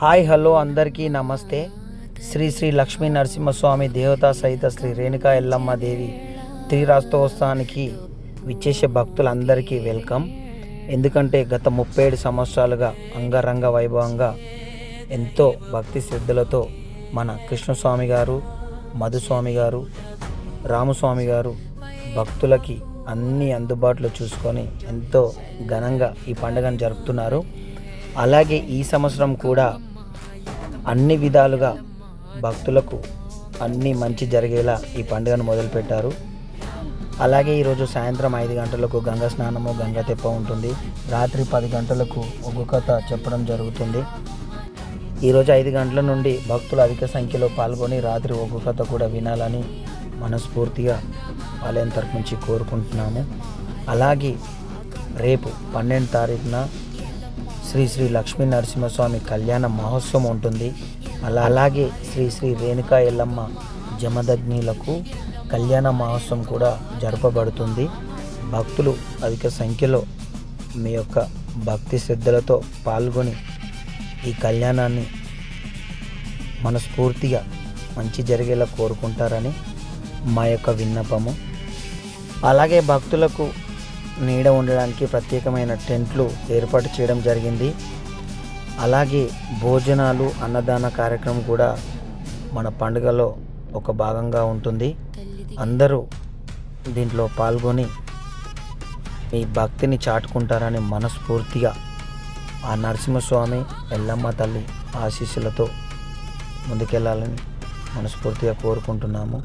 Hi hello అందరికీ నమస్తే. శ్రీ శ్రీ లక్ష్మీ నరసింహస్వామి దేవతా సహిత శ్రీ రేణుకా ఎల్లమ్మ దేవి త్రిరాస్తోత్సవానికి విచ్చేసే భక్తులందరికీ వెల్కమ్. ఎందుకంటే గత 37 సంవత్సరాలుగా అంగరంగ వైభవంగా ఎంతో భక్తి శ్రద్ధలతో మన కృష్ణస్వామి గారు, మధుస్వామి గారు, రామస్వామి గారు భక్తులకి అన్ని అందుబాటులో చూసుకొని ఎంతో ఘనంగా ఈ పండుగను జరుపుతున్నారు. అలాగే ఈ సంవత్సరం కూడా అన్ని విధాలుగా భక్తులకు అన్ని మంచి జరిగేలా ఈ పండుగను మొదలుపెట్టారు. అలాగే ఈరోజు సాయంత్రం 5 గంటలకు గంగా స్నానము, గంగా తెప్ప ఉంటుంది. రాత్రి 10 గంటలకు ఒగ్గు కథ చెప్పడం జరుగుతుంది. ఈరోజు 5 గంటల నుండి భక్తులు అధిక సంఖ్యలో పాల్గొని రాత్రి ఒగ్గు కథ కూడా వినాలని మనస్ఫూర్తిగా ఆలయం తరపు నుంచి కోరుకుంటున్నాము. అలాగే రేపు 12 తారీఖున శ్రీ శ్రీ లక్ష్మీ నరసింహస్వామి కళ్యాణ మహోత్సవం ఉంటుంది. అలాగే శ్రీ శ్రీ రేణుకా ఎల్లమ్మ జమదగ్నిలకు కళ్యాణ మహోత్సవం కూడా జరపబడుతుంది. భక్తులు అధిక సంఖ్యలో మీ యొక్క భక్తి శ్రద్ధలతో పాల్గొని ఈ కళ్యాణాన్ని మనస్ఫూర్తిగా మంచి జరిగేలా కోరుకుంటారని మా యొక్క విన్నపము. అలాగే భక్తులకు నీడ ఉండడానికి ప్రత్యేకమైన టెంట్లు ఏర్పాటు చేయడం జరిగింది. అలాగే భోజనాలు, అన్నదాన కార్యక్రమం కూడా మన పండుగలో ఒక భాగంగా ఉంటుంది. అందరూ దీంట్లో పాల్గొని మీ భక్తిని చాటుకుంటారని మనస్ఫూర్తిగా ఆ నరసింహస్వామి, ఎల్లమ్మ తల్లి ఆశీస్సులతో ముందుకెళ్ళాలని మనస్ఫూర్తిగా కోరుకుంటున్నాము.